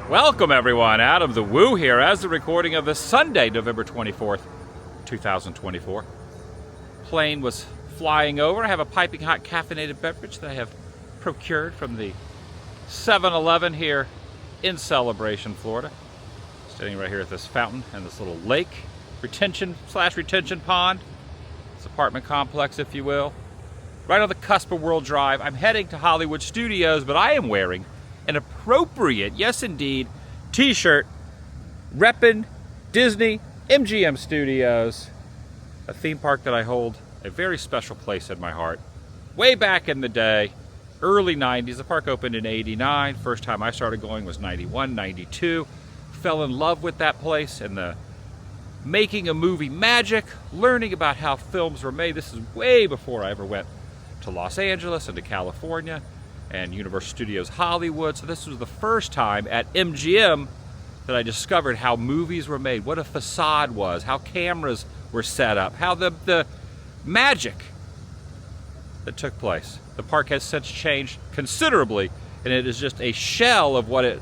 Welcome everyone, Adam the Woo here as the recording of the Sunday, November 24th, 2024. Plane was flying over. I have a piping hot caffeinated beverage that I have procured from the 7-Eleven here in Celebration, Florida. Standing right here at this fountain and this little lake, retention pond, this apartment complex if you will. Right on the cusp of World Drive. I'm heading to Hollywood Studios, but I am wearing an appropriate, yes indeed, t-shirt reppin' Disney MGM Studios, a theme park that I hold a very special place in my heart. Way back in the day, early 90s, the park opened in 89. First time I started going was 91, 92. Fell in love with that place and the making a movie magic, learning about how films were made. This is way before I ever went to Los Angeles and to California and Universal Studios Hollywood. So this was the first time at MGM that I discovered how movies were made, what a facade was, how cameras were set up, how the magic that took place. The park has since changed considerably, and it is just a shell of what it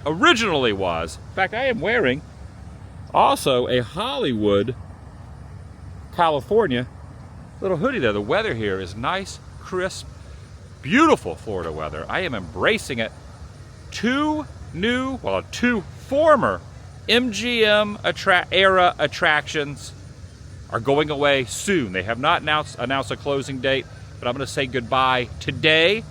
originally was. In fact, I am wearing also a Hollywood, California little hoodie there. The weather here is nice, crisp, beautiful Florida weather. I am embracing it. Two former MGM era attractions are going away soon. They have not announced a closing date, but I'm going to say goodbye today.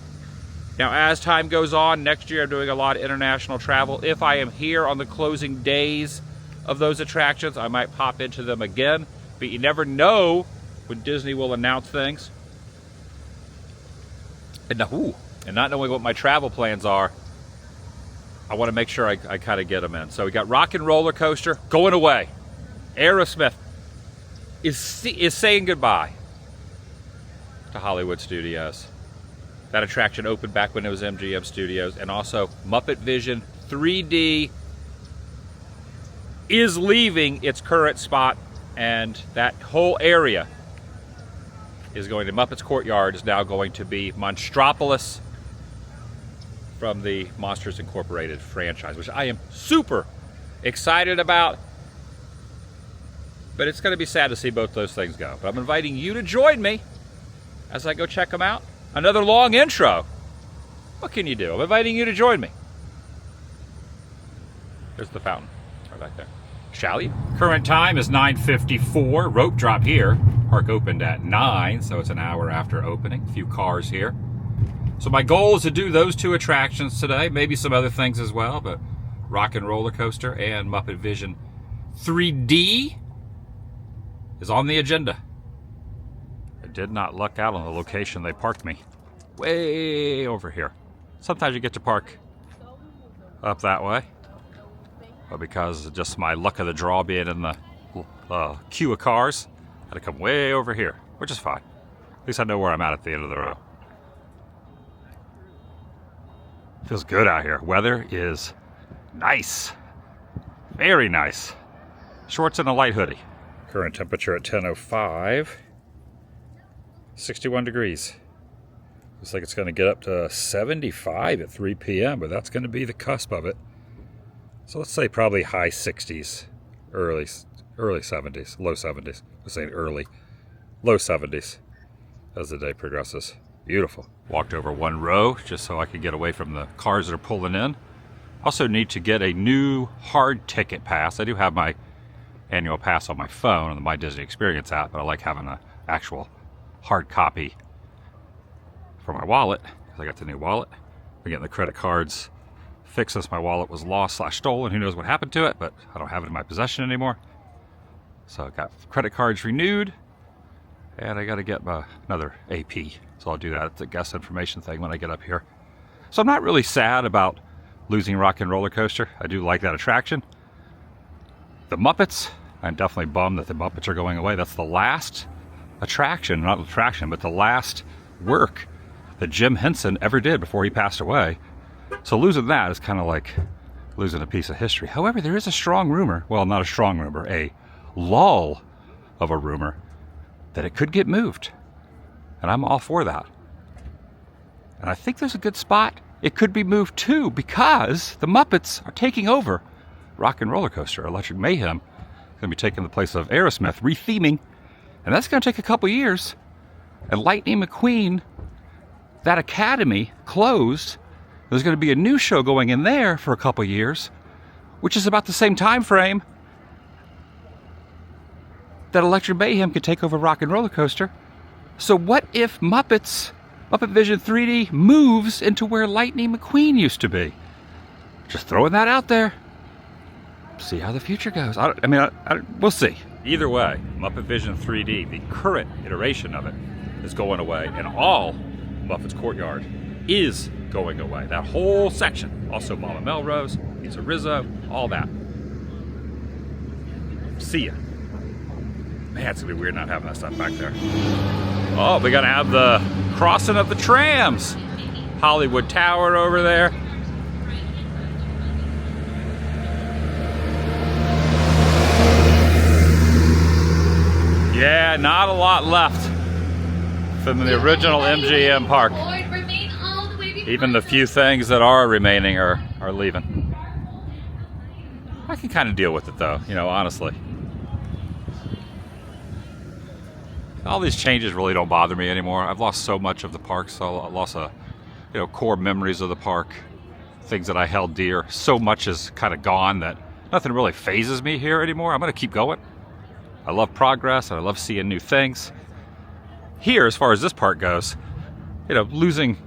Now, as time goes on, next year I'm doing a lot of international travel. If I am here on the closing days of those attractions, I might pop into them again, but you never know when Disney will announce things. And not knowing what my travel plans are, I want to make sure I kind of get them in. So we got Rock and Roller Coaster going away. Aerosmith is saying goodbye to Hollywood Studios. That attraction opened back when it was MGM Studios. And also Muppet Vision 3D is leaving its current spot, and that whole area is going to Muppet's Courtyard, is now going to be Monstropolis from the Monsters Incorporated franchise, which I am super excited about. But it's going to be sad to see both those things go. But I'm inviting you to join me as I go check them out. Another long intro. What can you do? I'm inviting you to join me. There's the fountain right back there. Shall you? Current time is 9:54. Rope drop here. Park opened at 9, so it's an hour after opening. A few cars here. So my goal is to do those two attractions today. Maybe some other things as well, but Rock and Roller Coaster and Muppet Vision 3D is on the agenda. I did not luck out on the location they parked me. Way over here. Sometimes you get to park up that way. But because of just my luck of the draw being in the queue of cars, I had to come way over here, which is fine. At least I know where I'm at the end of the row. Feels good out here. Weather is nice. Very nice. Shorts and a light hoodie. Current temperature at 10:05. 61 degrees. Looks like it's going to get up to 75 at 3 p.m., but that's going to be the cusp of it. So let's say probably high 60s, early 70s, low 70s. Let's say early, low 70s as the day progresses. Beautiful. Walked over one row just so I could get away from the cars that are pulling in. Also need to get a new hard ticket pass. I do have my annual pass on my phone on the My Disney Experience app, but I like having an actual hard copy for my wallet because I got the new wallet. I'm getting the credit cards fixed since my wallet was lost/stolen. Who knows what happened to it, but I don't have it in my possession anymore. So I got credit cards renewed, and I got to get another AP. So I'll do that. It's a guest information thing when I get up here. So I'm not really sad about losing Rock and Roller Coaster. I do like that attraction. The Muppets, I'm definitely bummed that the Muppets are going away. That's the last attraction, not attraction, but the last work that Jim Henson ever did before he passed away. So losing that is kind of like losing a piece of history. However, there is a strong rumor, well, not a strong rumor, a lull of a rumor that it could get moved. And I'm all for that. And I think there's a good spot it could be moved too, because the Muppets are taking over Rock and Roller Coaster. Electric Mayhem is going to be taking the place of Aerosmith, retheming, and that's going to take a couple years. And Lightning McQueen, that academy closed. There's going to be a new show going in there for a couple years, which is about the same time frame that Electric Mayhem could take over Rock and Roller Coaster. So what if Muppet Vision 3D moves into where Lightning McQueen used to be? Just throwing that out there. See how the future goes. We'll see. Either way, Muppet Vision 3D, the current iteration of it, is going away, and all Muppet's Courtyard is going away. That whole section. Also Mama Melrose, Pizza Rizzo, all that. See ya. Man, it's gonna be weird not having that stuff back there. Oh, we gotta have the crossing of the trams. Hollywood Tower over there. Yeah, not a lot left from the original MGM park. Even the few things that are remaining are leaving. I can kind of deal with it though, honestly. All these changes really don't bother me anymore. I've lost so much of the park, so I lost core memories of the park, things that I held dear. So much is kind of gone that nothing really phases me here anymore. I'm gonna keep going. I love progress and I love seeing new things. Here, as far as this part goes, losing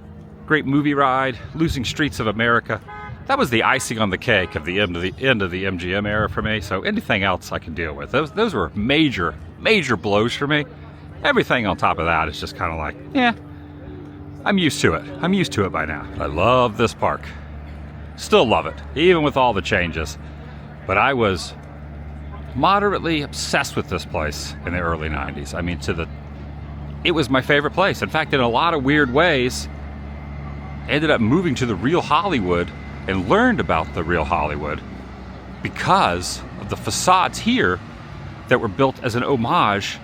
Great Movie Ride, losing Streets of America, that was the icing on the cake of the end of the MGM era for me. So anything else I can deal with. Those were major blows for me. Everything on top of that is just kind of like, yeah, I'm used to it. I'm used to it by now. I love this park. Still love it, even with all the changes. But I was moderately obsessed with this place in the early 90s. I mean, it was my favorite place. In fact, in a lot of weird ways, I ended up moving to the real Hollywood and learned about the real Hollywood because of the facades here that were built as an homage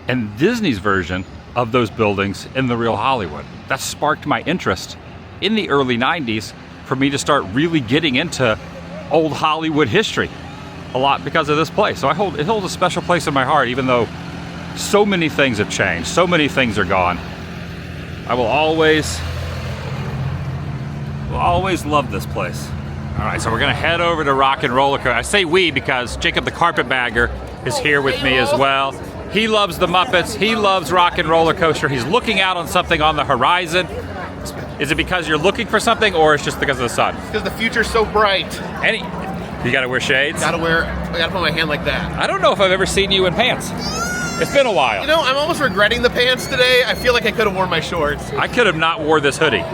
and Disney's version of those buildings in the real Hollywood. That sparked my interest in the early 90s for me to start really getting into old Hollywood history a lot because of this place. So it holds a special place in my heart, even though so many things have changed, so many things are gone. I will always love this place. All right, so we're gonna head over to Rock and Roller Coaster. I say we because Jacob the Carpetbagger is here with me as well. He loves the Muppets. He loves Rock and Roller Coaster. He's looking out on something on the horizon. Is it because you're looking for something, or it's just because of the sun? Because the future's so bright. You gotta wear shades? I gotta put my hand like that. I don't know if I've ever seen you in pants. It's been a while. I'm almost regretting the pants today. I feel like I could have worn my shorts. I could have not wore this hoodie.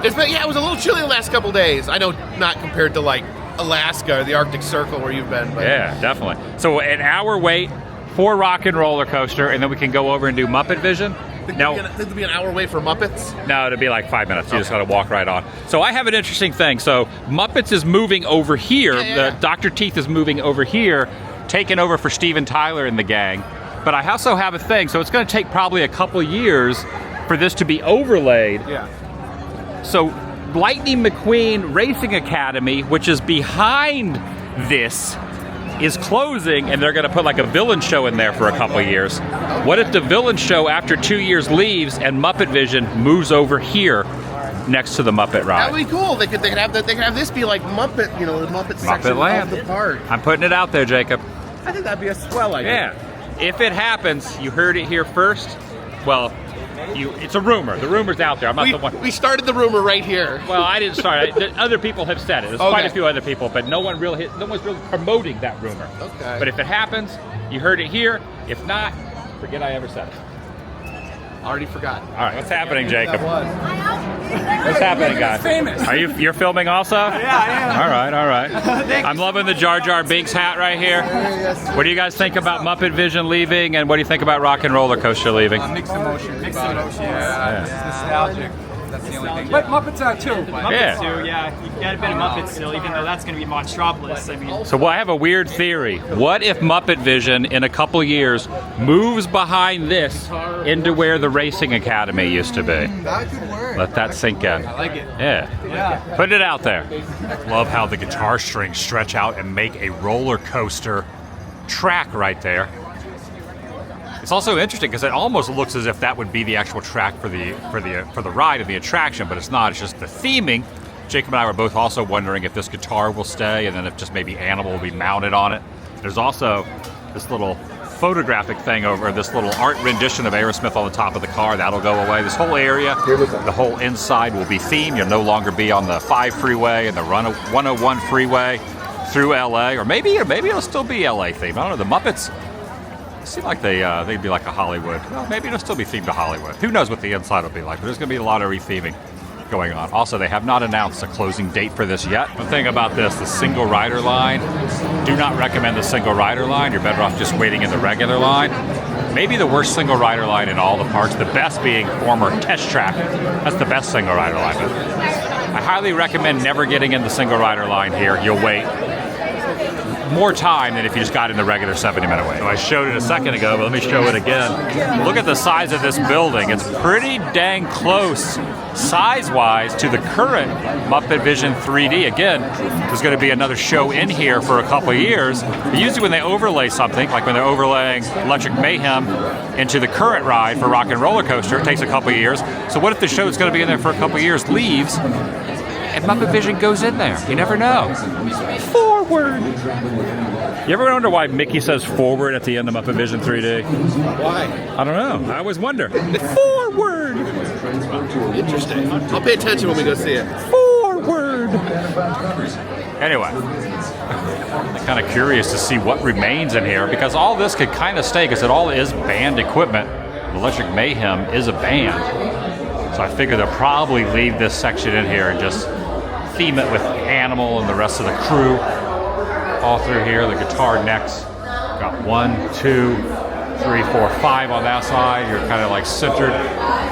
It was a little chilly the last couple days. I know, not compared to like Alaska or the Arctic Circle where you've been. But. Yeah, definitely. So an hour wait for Rock and Roller Coaster, and then we can go over and do Muppet Vision. Now, it'll be an hour wait for Muppets? No, it'll be like 5 minutes. You just gotta walk right on. So I have an interesting thing. So Muppets is moving over here. Yeah. The Dr. Teeth is moving over here, taking over for Steven Tyler and the gang. But I also have a thing. So it's gonna take probably a couple years for this to be overlaid. Yeah. So Lightning McQueen Racing Academy, which is behind this, is closing, and they're going to put like a villain show in there for a couple years. What if the villain show after 2 years leaves and Muppet Vision moves over here next to the Muppet ride? That would be cool. They could have this be like Muppet, the Muppet section Land. of the park. I'm putting it out there, Jacob. I think that'd be a swell idea. Yeah. If it happens, you heard it here first. Well, it's a rumor. The rumor's out there. I'm not the one. We started the rumor right here. Well, I didn't start it. Other people have said it. There's quite a few other people, but no one's really promoting that rumor. Okay. But if it happens, you heard it here. If not, forget I ever said it. Already forgot. All right, what's happening, Jacob? What's What's happening, guys? Famous. You're filming also? Yeah, I am. All right. I'm loving the Jar Jar Binks hat right here. What do you guys think about Muppet Vision leaving, and what do you think about Rock and Roller Coaster leaving? Mixed emotion. Yeah. It's nostalgic. That's the only thing. But Muppets are too. Yeah. Muppets too, yeah. You got a bit of Muppets still, even though that's going to be Monstropolis. I mean, So I have a weird theory. What if Muppet Vision in a couple years moves behind this into where the Racing Academy used to be? That could work. Let that sink in. I like it. Yeah. Put it out there. Love how the guitar strings stretch out and make a roller coaster track right there. It's also interesting because it almost looks as if that would be the actual track for the ride and the attraction, but it's not. It's just the theming. Jacob and I were both also wondering if this guitar will stay, and then if just maybe Animal will be mounted on it. There's also this little photographic thing over this little art rendition of Aerosmith on the top of the car. That'll go away. This whole area, the whole inside will be themed. You'll no longer be on the 5 freeway and the 101 freeway through LA, or maybe it'll still be LA themed. I don't know. The Muppets seem like they'd be like a Hollywood. Well, maybe it'll still be themed to Hollywood. Who knows what the inside will be like? But there's going to be a lot of retheming going on. Also, they have not announced a closing date for this yet. One thing about this, the single rider line, do not recommend the single rider line. You're better off just waiting in the regular line. Maybe the worst single rider line in all the parks, the best being former Test Track. That's the best single rider line. But I highly recommend never getting in the single rider line here. You'll wait more time than if you just got in the regular 70-minute wait. So I showed it a second ago, but let me show it again. Look at the size of this building. It's pretty dang close size-wise to the current Muppet Vision 3D. Again, there's going to be another show in here for a couple of years. But usually when they overlay something, like when they're overlaying Electric Mayhem into the current ride for Rock and Roller Coaster, it takes a couple of years. So what if the show that's going to be in there for a couple of years leaves and Muppet Vision goes in there? You never know. Forward! You ever wonder why Mickey says forward at the end of Muppet Vision 3D? Why? I don't know. I always wonder. Forward! Interesting. I'll pay attention when we go see it. Forward! Anyway, I'm kind of curious to see what remains in here, because all this could kind of stay, because it all is band equipment. Electric Mayhem is a band. So I figure they'll probably leave this section in here and just theme it with Animal and the rest of the crew. All through here, the guitar necks. Got 1, 2, 3, 4, 5 on that side. You're kind of like centered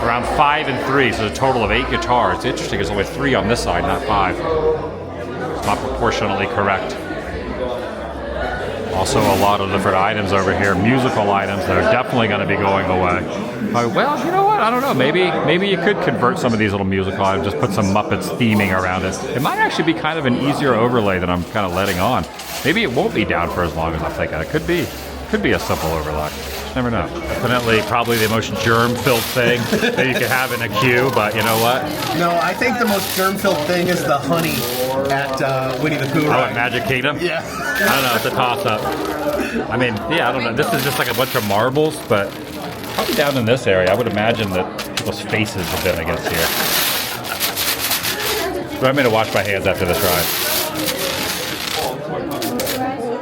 around 5 and 3, so a total of 8 guitars. It's interesting, there's only 3 on this side, not 5. It's not proportionally correct. Also a lot of different items over here, musical items that are definitely going to be going away. Well, you know what? I don't know. Maybe you could convert some of these little musical items, just put some Muppets theming around it. It might actually be kind of an easier overlay than I'm kind of letting on. Maybe it won't be down for as long as I'm thinking. It could be a simple overlay. Never know. Definitely probably the most germ-filled thing that you could have in a queue, but you know what? No, I think the most germ-filled thing is the honey at Winnie the Pooh. Oh, Ride. at Magic Kingdom? Yeah. I don't know, it's a toss-up. I mean, yeah, I don't know. This is just like a bunch of marbles, but probably down in this area, I would imagine that people's faces have been against here. But I'm going to wash my hands after this ride.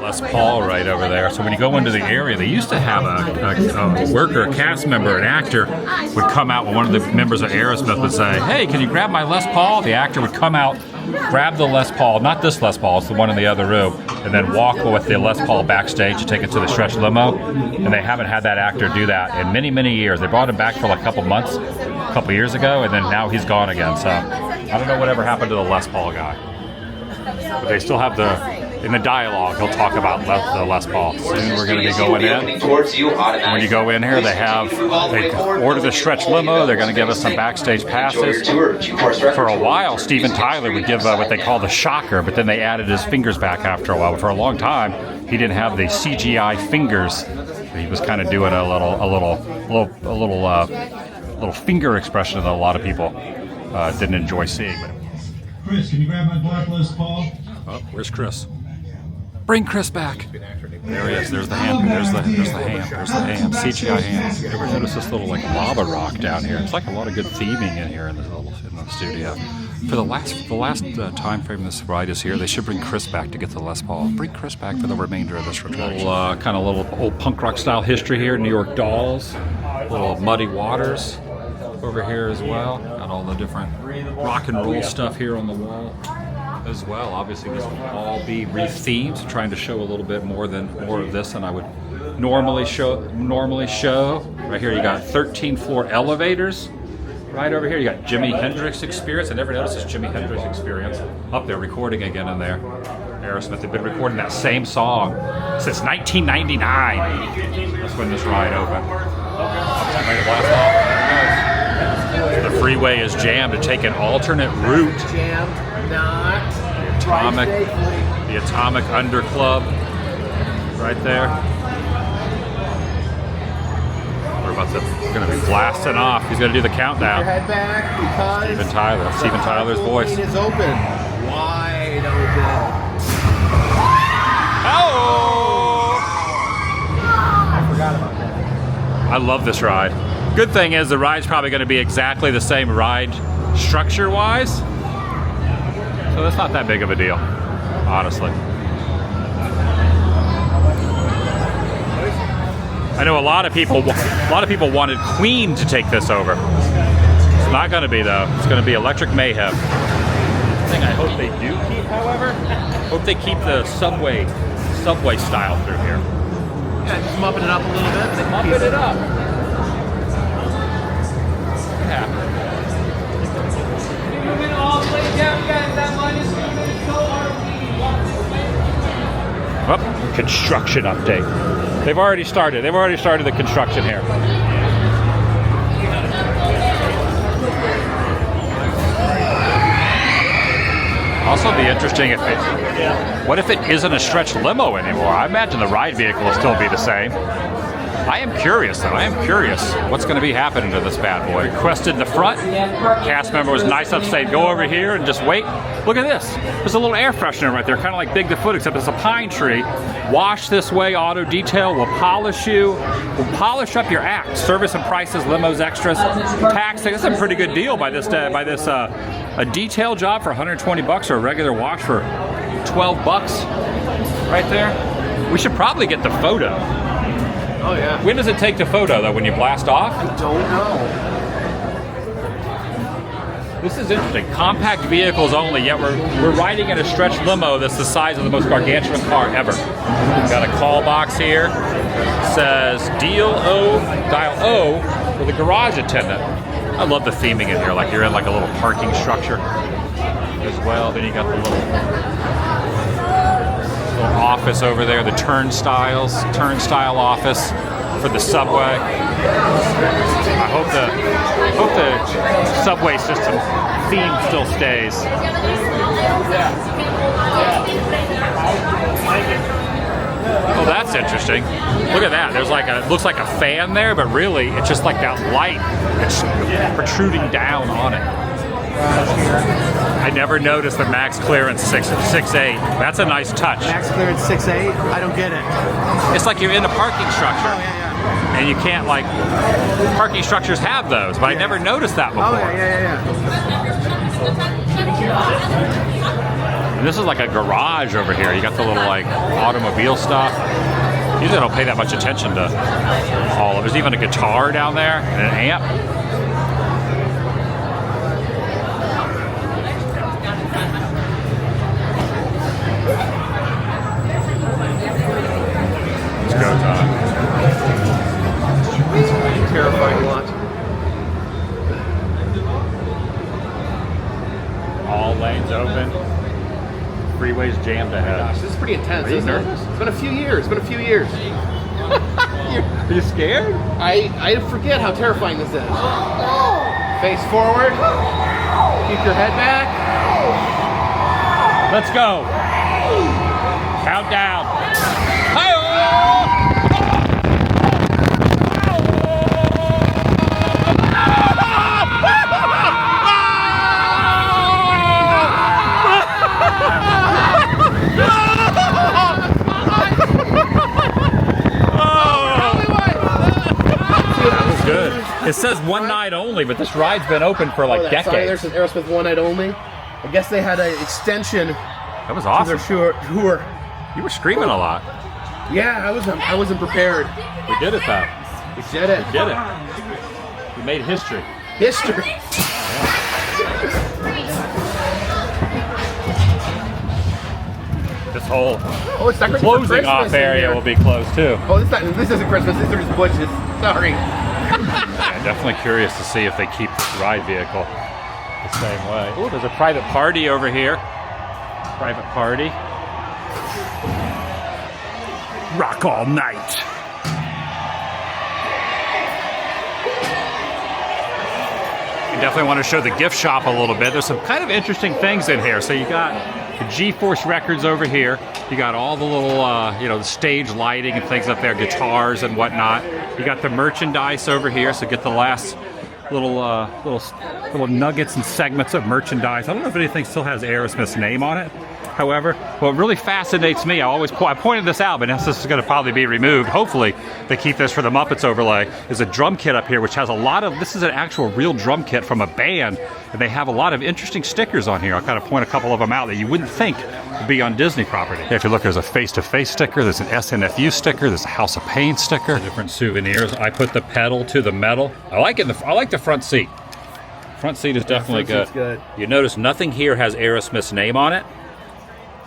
Les Paul right over there. So when you go into the area, they used to have a worker, a cast member, an actor would come out when one of the members of Aerosmith would say, "Hey, can you grab my Les Paul?" The actor would come out, grab the Les Paul, not this Les Paul, it's the one in the other room, and then walk with the Les Paul backstage to take it to the stretch limo. And they haven't had that actor do that in many, many years. They brought him back for like a couple months, a couple years ago, and then now he's gone again. So I don't know whatever happened to the Les Paul guy. But they still have in the dialogue, he'll talk about the Les Paul. Soon we're going to be going in. When you go in here, they order the stretch limo. They're going to give us some backstage passes. For a while, Steven Tyler would give what they call the shocker, but then they added his fingers back after a while. But for a long time, he didn't have the CGI fingers. He was kind of doing a little finger expression that a lot of people didn't enjoy seeing. Chris, can you grab my black Les Paul? Oh, where's Chris? Bring Chris back. There he is. There's the hand. There's the ham. There's the ham. CGI ham. You ever notice this little like lava rock down here? It's like a lot of good theming in here in the studio. For the last time frame this ride is here, they should bring Chris back to get the Les Paul. Bring Chris back for the remainder of this attraction. Little old punk rock style history here. New York Dolls. Little Muddy Waters over here as well. Got all the different rock and roll stuff here on the wall as well. Obviously this will all be rethemed, trying to show a little bit more of this than I would normally show. Right here you got 13 floor elevators. Right over here you got Jimi Hendrix Experience. I never noticed this Jimi Hendrix Experience up there recording again in there. Aerosmith, they've been recording that same song since 1999. That's when this ride opened. Ready to blast off. There it goes. The freeway is jammed to take an alternate route. Jammed, not. The Atomic Under Club, right there. We're about to, gonna be blasting off. He's gonna do the countdown. Your head back because Steven Tyler, Steven Tyler's voice. Lane is open, wide open. Oh! I forgot about that. I love this ride. Good thing is the ride's probably going to be exactly the same ride structure-wise, so that's not that big of a deal, honestly. I know a lot of people wanted Queen to take this over. It's not going to be though. It's going to be Electric Mayhem. The thing I hope they do keep, however, hope they keep the subway style through here. Yeah, just mupping it up a little bit. Muppet it up. Yeah. Well, construction update. They've already started. They've already started the construction here. Also be interesting if what if it isn't a stretch limo anymore? I imagine the ride vehicle will still be the same. I am curious though, I am curious what's going to be happening to this bad boy. Requested in the front, cast member was nice enough to say go over here and just wait. Look at this, there's a little air freshener right there, kind of like Big the Foot, except it's a pine tree. Wash this way, auto detail will polish you, will polish up your act. Service and prices, limos, extras, taxing. That's a pretty good deal by this a detail job for 120 bucks or a regular wash for 12 bucks right there. We should probably get the photo. Oh yeah. When does it take the photo though? When you blast off? I don't know. This is interesting. Compact vehicles only, yet we're riding in a stretch limo that's the size of the most gargantuan car ever. We've got a call box here. Says dial O for the garage attendant. I love the theming in here, like you're in like a little parking structure as well. Then you got the little office over there, the turnstile office for the subway. I hope the subway system theme still stays. Oh, that's interesting. Look at that. There's like looks like a fan there, but really it's just like that light. It's protruding down on it. I never noticed the max clearance 6'8". That's a nice touch. Max clearance 6'8". I don't get it. It's like you're in a parking structure. Oh yeah. And you can't like, parking structures have those, but I never noticed that before. Oh yeah. And this is like a garage over here. You got the little like automobile stuff. Usually I don't pay that much attention to all of it. There's even a guitar down there and an amp. Go time. Terrifying watch. All lanes open. Freeway's jammed ahead. Gosh, this is pretty intense. Are you Isn't it? nervous? It's been a few years. Are you scared? I forget how terrifying this is. Face forward. Keep your head back. Let's go. Countdown. It says one night only, but this ride's been open for like decades. Sorry, there's an Aerosmith one night only. I guess they had an extension. That was awesome. To their tour. You were screaming a lot. Yeah, I wasn't prepared. We did it though. We did it. We did it. We made history. History. This whole it's not closing off area will be closed too. Oh, this isn't Christmas. These are just bushes. Sorry. Yeah, definitely curious to see if they keep this ride vehicle the same way. Oh, there's a private party over here. Private party. Rock all night. I definitely want to show the gift shop a little bit. There's some kind of interesting things in here. So you got the G-Force records over here. You got all the little, the stage lighting and things up there, guitars and whatnot. You got the merchandise over here. So get the last little nuggets and segments of merchandise. I don't know if anything still has Aerosmith's name on it. However, what really fascinates me, I pointed this out, but now this is going to probably be removed. Hopefully, they keep this for the Muppets overlay. Is a drum kit up here, which has a lot of. This is an actual real drum kit from a band, and they have a lot of interesting stickers on here. I'll kind of point a couple of them out that you wouldn't think would be on Disney property. If you look, there's a face-to-face sticker. There's an SNFU sticker. There's a House of Pain sticker. Different souvenirs. I put the pedal to the metal. I like it. I like the front seat. Front seat is definitely good. You notice nothing here has Aerosmith's name on it.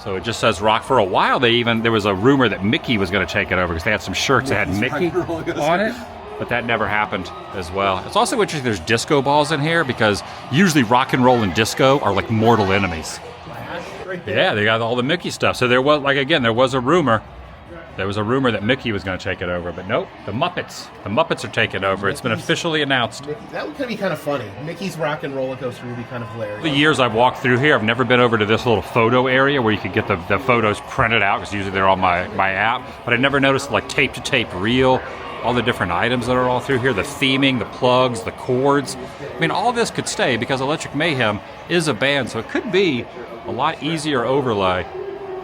So it just says rock. For a while, there was a rumor that Mickey was going to take it over because they had some shirts that had Mickey on it, but that never happened as well. It's also interesting there's disco balls in here because usually rock and roll and disco are like mortal enemies. Yeah, they got all the Mickey stuff. So there was, there was a rumor. There was a rumor that Mickey was going to take it over, but nope, the Muppets. The Muppets are taking over. It's been officially announced. That would be kind of funny. Mickey's Rock and Roller Coaster would be kind of hilarious. The years I've walked through here, I've never been over to this little photo area where you could get the photos printed out, because usually they're on my app, but I never noticed like tape-to-tape reel, all the different items that are all through here, the theming, the plugs, the cords. I mean, all this could stay because Electric Mayhem is a band, so it could be a lot easier overlay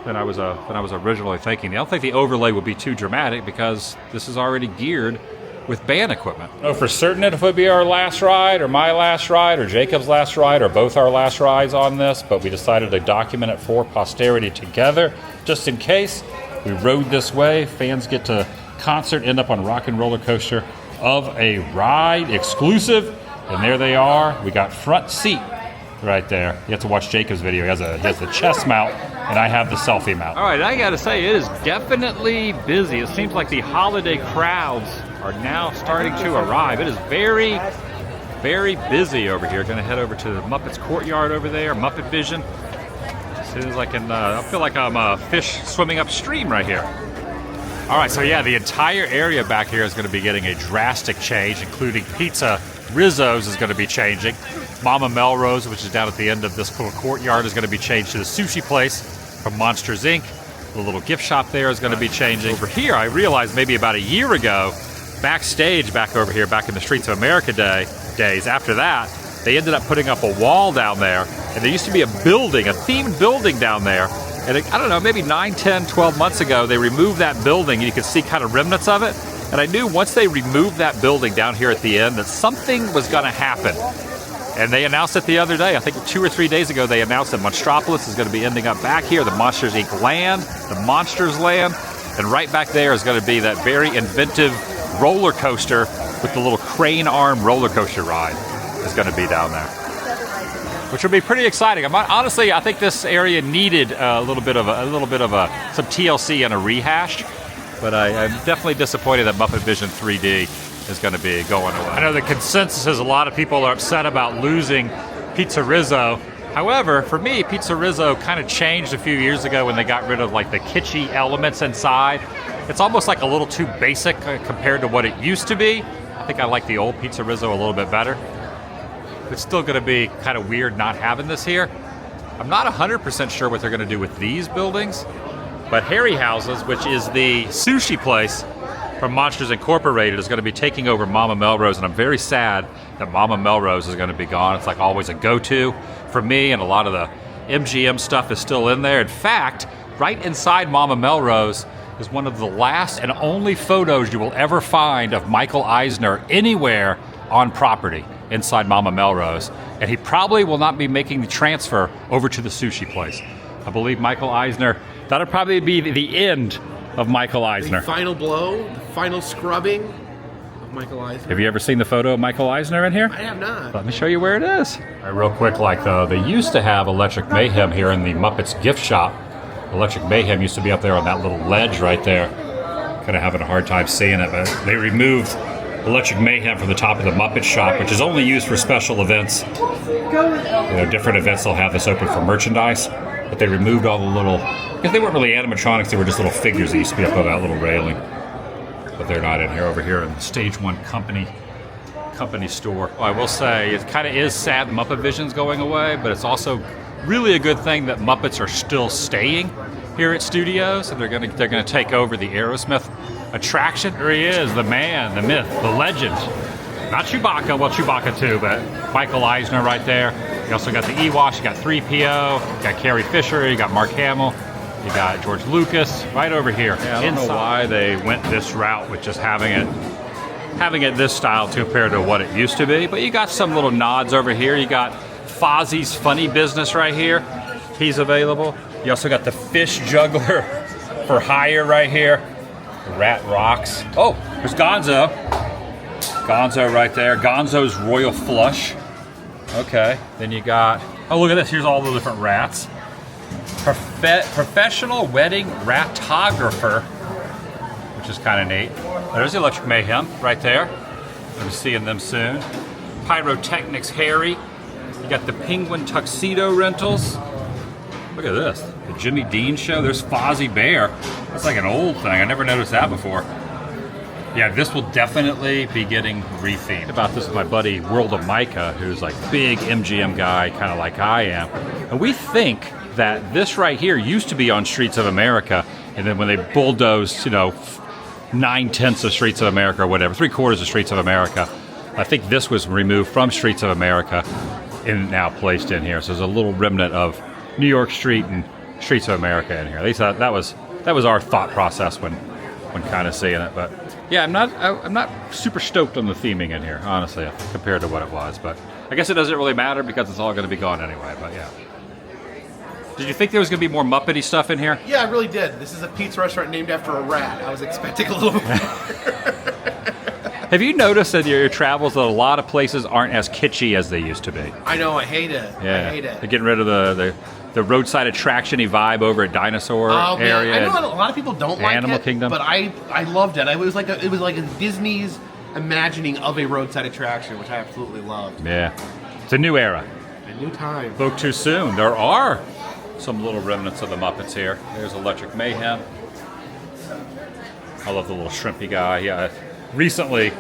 than I was originally thinking. I don't think the overlay would be too dramatic because this is already geared with band equipment. I don't know for certain if it would be our last ride or my last ride or Jacob's last ride or both our last rides on this, but we decided to document it for posterity together just in case we rode this way. Fans get to concert, end up on Rock and Roller Coaster of a Ride exclusive, and there they are. We got front seat right there. You have to watch Jacob's video. He has the chest mount, and I have the selfie mount. All right, I gotta say, it is definitely busy. It seems like the holiday crowds are now starting to arrive. It is very, very busy over here. Gonna head over to the Muppets courtyard over there, Muppet Vision. As soon as I can, I feel like I'm a fish swimming upstream right here. All right, so yeah, the entire area back here is gonna be getting a drastic change, including Pizza Rizzo's is gonna be changing. Mama Melrose, which is down at the end of this little courtyard, is going to be changed to the sushi place from Monsters, Inc. The little gift shop there is going to be changing. Over here, I realized maybe about a year ago, backstage back over here, back in the Streets of America days, after that, they ended up putting up a wall down there, and there used to be a building, a themed building down there. And I don't know, maybe 9, 10, 12 months ago, they removed that building, and you could see kind of remnants of it. And I knew once they removed that building down here at the end that something was going to happen. And they announced it the other day. I think 2 or 3 days ago, they announced that Monstropolis is going to be ending up back here, the Monsters, Inc. land, the Monsters land. And right back there is going to be that very inventive roller coaster with the little crane arm roller coaster ride is going to be down there, which will be pretty exciting. Honestly, I think this area needed a little bit of some TLC and a rehash, but I'm definitely disappointed that Muppet Vision 3D is going to be going away. I know the consensus is a lot of people are upset about losing Pizza Rizzo. However, for me, Pizza Rizzo kind of changed a few years ago when they got rid of like the kitschy elements inside. It's almost like a little too basic compared to what it used to be. I think I like the old Pizza Rizzo a little bit better. It's still going to be kind of weird not having this here. I'm not 100% sure what they're going to do with these buildings, but Harryhausen's, which is the sushi place from Monsters Incorporated, is going to be taking over Mama Melrose, and I'm very sad that Mama Melrose is going to be gone. It's like always a go-to for me, and a lot of the MGM stuff is still in there. In fact, right inside Mama Melrose is one of the last and only photos you will ever find of Michael Eisner anywhere on property inside Mama Melrose, and he probably will not be making the transfer over to the sushi place. I believe Michael Eisner, that'll probably be the end of Michael Eisner. The final blow, the final scrubbing of Michael Eisner. Have you ever seen the photo of Michael Eisner in here? I have not. Let me show you where it is. All right, real quick, they used to have Electric Mayhem here in the Muppets gift shop. Electric Mayhem used to be up there on that little ledge right there. Kind of having a hard time seeing it, but they removed Electric Mayhem from the top of the Muppet shop, which is only used for special events. Different events they'll have this open for merchandise, but they removed all the little, because they weren't really animatronics, they were just little figures that used to be up on that little railing. But they're not in here. Over here in the Stage 1 Company company store. Well, I will say it kind of is sad Muppet Vision's going away, but it's also really a good thing that Muppets are still staying here at Studios, and they're gonna take over the Aerosmith attraction. Here he is, the man, the myth, the legend. Not Chewbacca, well Chewbacca too, but Michael Eisner right there. You also got the Ewoks, you got 3PO, you got Carrie Fisher, you got Mark Hamill, you got George Lucas right over here. Yeah, I don't know why they went this route with just having it this style compared to what it used to be, but you got some little nods over here. You got Fozzie's Funny Business right here. He's available. You also got the Fish Juggler for hire right here. The Rat Rocks. Oh, there's Gonzo. Gonzo right there. Gonzo's Royal Flush. Okay, then you got, oh look at this, here's all the different rats. Professional Wedding Ratographer, which is kind of neat. There's the Electric Mayhem right there. We'll be seeing them soon. Pyrotechnics Harry. You got the Penguin Tuxedo Rentals. Look at this, the Jimmy Dean Show. There's Fozzie Bear. That's like an old thing, I never noticed that before. Yeah, this will definitely be getting rethemed. About this with my buddy World of Micah, who's like big MGM guy, kind of like I am. And we think that this right here used to be on Streets of America, and then when they bulldozed, 9/10 of Streets of America or whatever, 3/4 of Streets of America, I think this was removed from Streets of America and now placed in here. So there's a little remnant of New York Street and Streets of America in here. At least that was our thought process when kind of seeing it. But yeah, I'm not super stoked on the theming in here, honestly, compared to what it was. But I guess it doesn't really matter because it's all going to be gone anyway. But yeah. Did you think there was going to be more Muppety stuff in here? Yeah, I really did. This is a pizza restaurant named after a rat. I was expecting a little bit more. Have you noticed that your travels that a lot of places aren't as kitschy as they used to be? I know, I hate it. Yeah. I hate it. They're getting rid of the roadside attraction-y vibe over at Dinosaur area. I know a lot of people don't like Animal it, Kingdom. but I loved it. It was like a Disney's imagining of a roadside attraction, which I absolutely loved. Yeah. It's a new era. A new time. Spoke too soon. There are some little remnants of the Muppets here. There's Electric Mayhem. I love the little shrimpy guy. Yeah. Recently,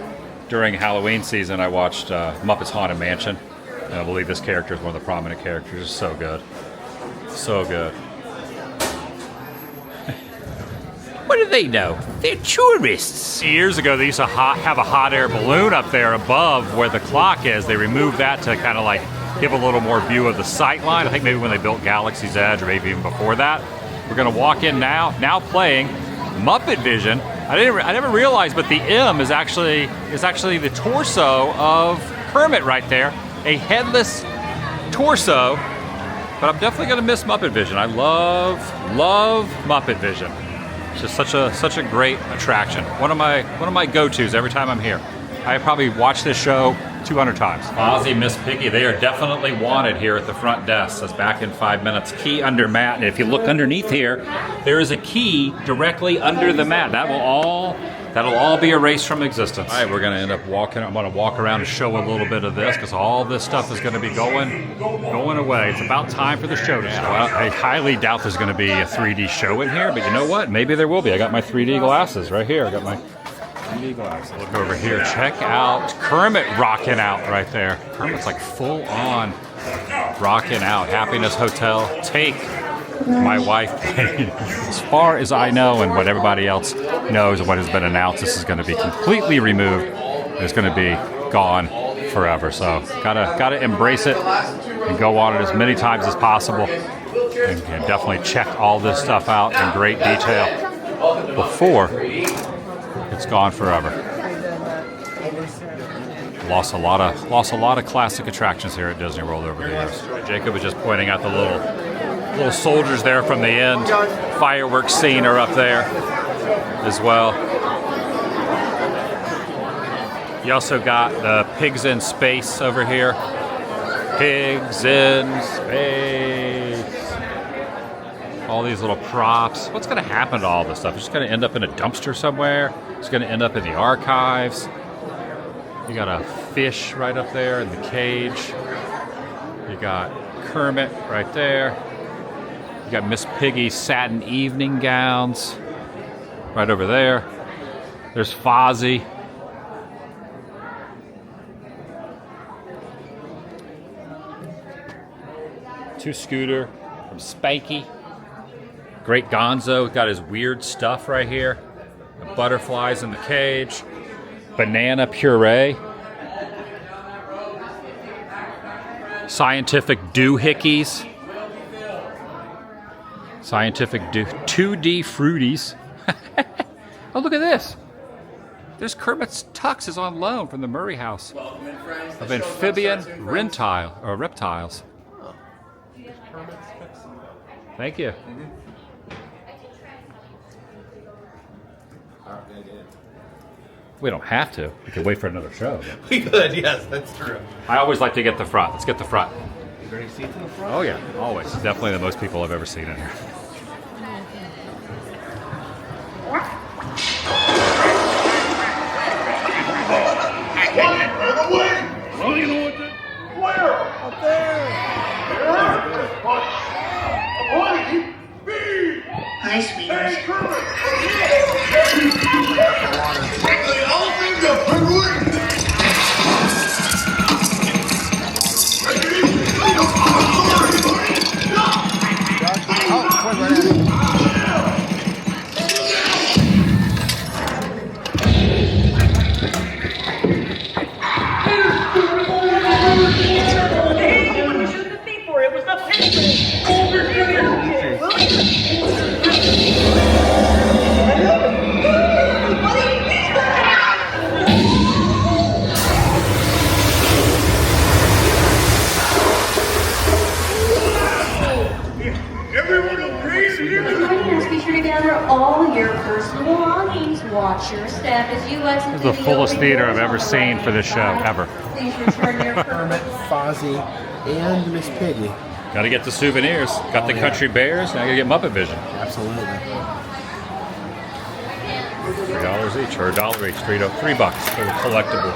during Halloween season, I watched Muppets Haunted Mansion, and I believe this character is one of the prominent characters. It's so good. So good. What do they know? They're tourists. Years ago, they used to have a hot air balloon up there above where the clock is. They removed that to kind of like give a little more view of the sight line. I think maybe when they built Galaxy's Edge, or maybe even before that. We're gonna walk in now playing Muppet Vision. I never realized, but the M is actually the torso of Kermit right there, a headless torso. But I'm definitely gonna miss Muppet Vision. I love Muppet Vision. It's just such a great attraction. One of my go-tos every time I'm here. I probably watched this show 200 times. Ozzy, Miss Piggy, they are definitely wanted here at the front desk. Says back in 5 minutes. Key under mat. And if you look underneath here, there is a key directly under the mat. That'll all be erased from existence. All right, we're gonna end up walking. I'm gonna walk around and show a little bit of this because all this stuff is gonna be going away. It's about time for the show to start. I highly doubt there's gonna be a 3D show in here, but you know what? Maybe there will be. I got my 3D glasses right here. I got my 3D glasses. Look over here. Check out Kermit rocking out right there. Kermit's like full on rocking out. Happiness Hotel. Take my wife paid. As far as I know and what everybody else knows and what has been announced, this is going to be completely removed. It's going to be gone forever. So gotta embrace it and go on it as many times as possible. And definitely check all this stuff out in great detail before it's gone forever. Lost a lot of classic attractions here at Disney World over the years. Jacob was just pointing out the little soldiers there from the end. Fireworks scene are up there as well. You also got the Pigs in Space over here. Pigs in Space. All these little props. What's going to happen to all this stuff? It's just going to end up in a dumpster somewhere. It's going to end up in the archives. You got a fish right up there in the cage. You got Kermit right there. You got Miss Piggy's satin evening gowns right over there. There's Fozzie. 2 Scooter from Spanky. Great Gonzo, got his weird stuff right here. The butterflies in the cage. Banana puree. Scientific doohickeys. Scientific 2D fruities. Oh, look at this. There's Kermit's Tux is on loan from the Murray House of amphibian reptiles. Thank you. We don't have to. We could wait for another show. We could, yes, that's true. I always like to get the front. Let's get the front. Is there any seats in the front? Oh yeah, always. Definitely the most people I've ever seen in here. Hi, sweetheart. All your personal belongings. Watch your step as you exit. This is the fullest theater I've ever seen for this show, ever. Please return your Kermit, Fozzie, and Miss Piggy. Got to get the souvenirs. Got the Country Bears. Now I got to get Muppet Vision. Absolutely. $3 each, or $1 each. $3 for the collectible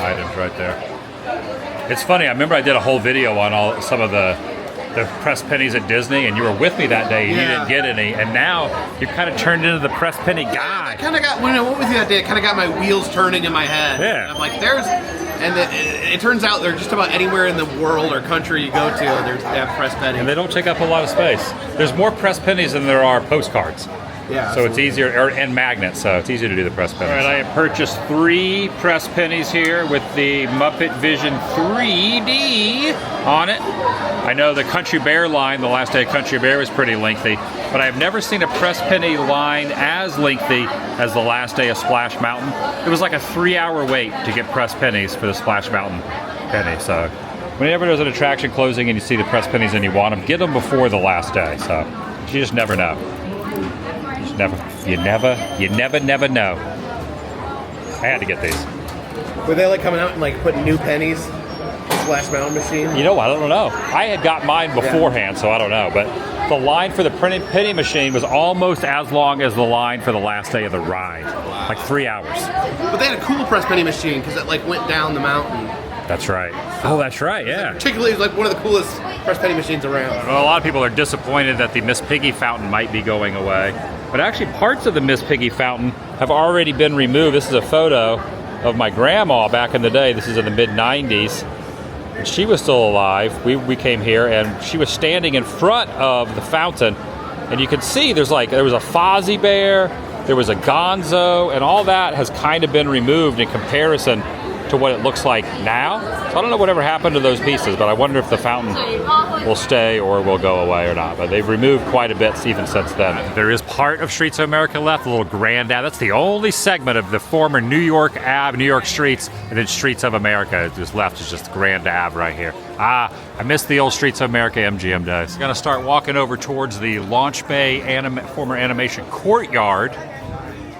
items right there. It's funny. I remember I did a whole video on some of the press pennies at Disney, and you were with me that day, and you didn't get any, and now you kind of turned into the press penny guy. I kind of got, when I went with you that day, it kind of got my wheels turning in my head. Yeah. I'm like, it turns out they're just about anywhere in the world or country you go to, they have press pennies. And they don't take up a lot of space. There's more press pennies than there are postcards. Yeah. So it's easier, and magnets, so it's easier to do the press pennies. All right, I have purchased 3 press pennies here with the Muppet Vision 3D on it. I know the Country Bear line, the last day of Country Bear, was pretty lengthy, but I've never seen a press penny line as lengthy as the last day of Splash Mountain. It was like a 3-hour wait to get press pennies for the Splash Mountain penny, so whenever there's an attraction closing and you see the press pennies and you want them, get them before the last day, so you just never know. You never know. I had to get these. Were they like coming out and like putting new pennies in the Splash Mountain machine? You know, I don't know. I had got mine beforehand, so I don't know. But the line for the penny machine was almost as long as the line for the last day of the ride. Wow. Like 3 hours. But they had a cool press penny machine because it like went down the mountain. That's right. Oh, that's right, yeah. Particularly, it was like one of the coolest press penny machines around. Well, a lot of people are disappointed that the Miss Piggy fountain might be going away. But actually, parts of the Miss Piggy fountain have already been removed. This is a photo of my grandma back in the day. This is in the mid-90s. And she was still alive. We came here, and she was standing in front of the fountain. And you can see there was a Fozzie Bear, there was a Gonzo, and all that has kind of been removed in comparison to what it looks like now. So I don't know whatever happened to those pieces, but I wonder if the fountain will stay or will go away or not. But they've removed quite a bit even since then. There is part of Streets of America left, a little Grand Ave. That's the only segment of the former New York Ave, New York streets, and then Streets of America is left is just Grand Ave right here. I miss the old Streets of America MGM days. Gonna start walking over towards the Launch Bay former animation courtyard.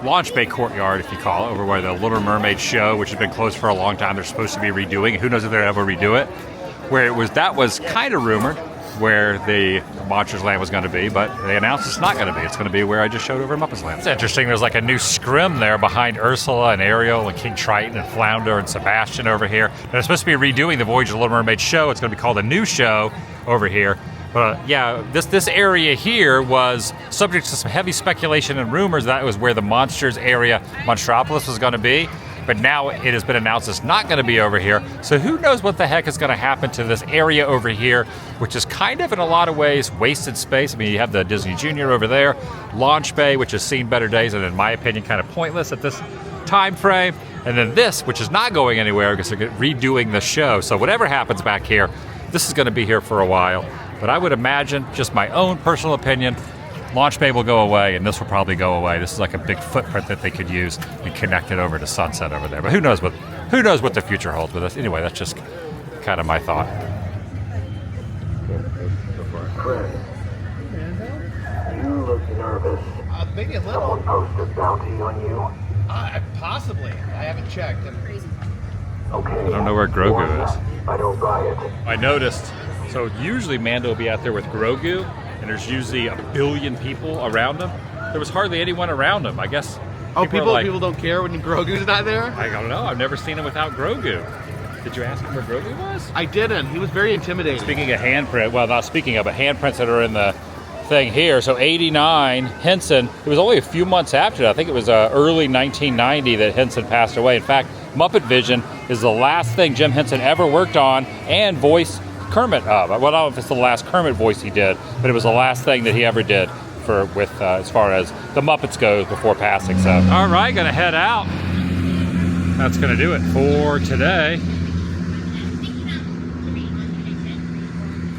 Launch Bay Courtyard, if you call it, over where the Little Mermaid show, which has been closed for a long time, they're supposed to be redoing. Who knows if they'll ever redo it? That was kind of rumored where the Monsters Land was going to be, but they announced it's not going to be. It's going to be where I just showed over in Muppets Land. It's interesting. There's like a new scrim there behind Ursula and Ariel and King Triton and Flounder and Sebastian over here. They're supposed to be redoing the Voyage of the Little Mermaid show. It's going to be called a new show over here. But this area here was subject to some heavy speculation and rumors that was where the Monsters area, Monstropolis, was going to be. but now it has been announced it's not going to be over here. So who knows what the heck is going to happen to this area over here, which is kind of in a lot of ways wasted space. I mean, you have the Disney Junior over there, Launch Bay, which has seen better days and in my opinion kind of pointless at this time frame. And then this, which is not going anywhere because they're redoing the show. So whatever happens back here, this is going to be here for a while. But I would imagine, just my own personal opinion, Launch Bay will go away, and this will probably go away. This is like a big footprint that they could use and connect it over to Sunset over there. But who knows what the future holds with this? Anyway, that's just kind of my thought. You look nervous. Maybe a Someone little. posted bounty on you. Possibly. I haven't checked. Okay. I don't know where Grogu is. I don't buy it. I noticed, so usually Mando will be out there with Grogu, and there's usually a billion people around him. There was hardly anyone around him, I guess. Oh, are people like, don't care when Grogu's not there? I don't know, I've never seen him without Grogu. Did you ask him where Grogu was? I didn't. He was very intimidating. Speaking of handprint, well, not speaking of, but handprints that are in the thing here. So 89, Henson, it was only a few months after that. I think it was early 1990 that Henson passed away. In fact, Muppet Vision is the last thing Jim Henson ever worked on and voiced Kermit of. Well, I don't know if it's the last Kermit voice he did, but it was the last thing that he ever did with as far as the Muppets goes before passing. So, all right, gonna head out. That's gonna do it for today.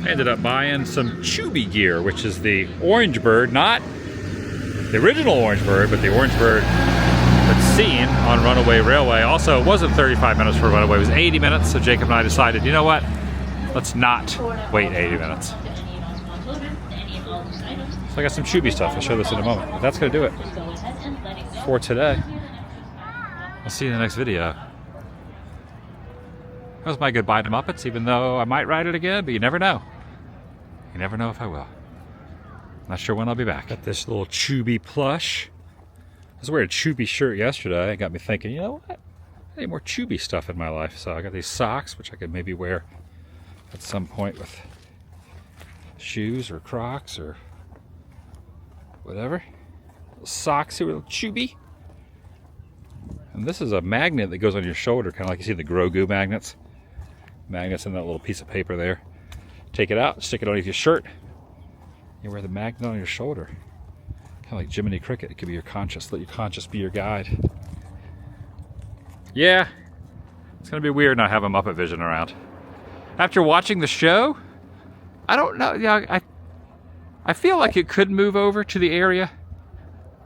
I ended up buying some Chubby gear, which is the orange bird, not the original orange bird, but the orange bird that's seen on Runaway Railway. Also, it wasn't 35 minutes for Runaway, it was 80 minutes, so Jacob and I decided, you know what? Let's not wait 80 minutes. So I got some Chubby stuff. I'll show this in a moment. But that's going to do it for today. I'll see you in the next video. That was my goodbye to Muppets, even though I might ride it again, but you never know. You never know if I will. Not sure when I'll be back. Got this little Chubby plush. I was wearing a Chubby shirt yesterday. It got me thinking, you know what? I need more Chubby stuff in my life. So I got these socks, which I could maybe wear at some point with shoes or Crocs or whatever. Little socks here with a little Chubby. And this is a magnet that goes on your shoulder, kind of like you see the Grogu magnets. Magnets in that little piece of paper there. Take it out, stick it underneath your shirt. You wear the magnet on your shoulder. Kind of like Jiminy Cricket. It could be your conscience. Let your conscience be your guide. Yeah, it's going to be weird not having Muppet Vision around. After watching the show, I don't know. Yeah, I feel like it could move over to the area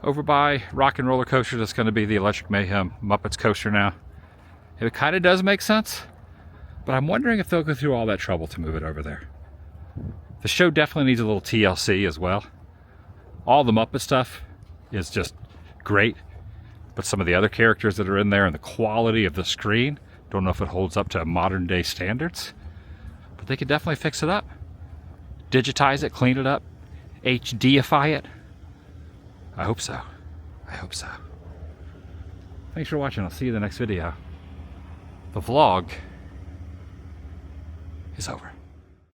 over by Rock and Roller Coaster. That's going to be the Electric Mayhem Muppets coaster now. It kind of does make sense, but I'm wondering if they'll go through all that trouble to move it over there. The show definitely needs a little TLC as well. All the Muppet stuff is just great, but some of the other characters that are in there and the quality of the screen, don't know if it holds up to modern day standards, but they could definitely fix it up. Digitize it, clean it up, HDify it. I hope so. I hope so. Thanks for watching. I'll see you in the next video. The vlog is over.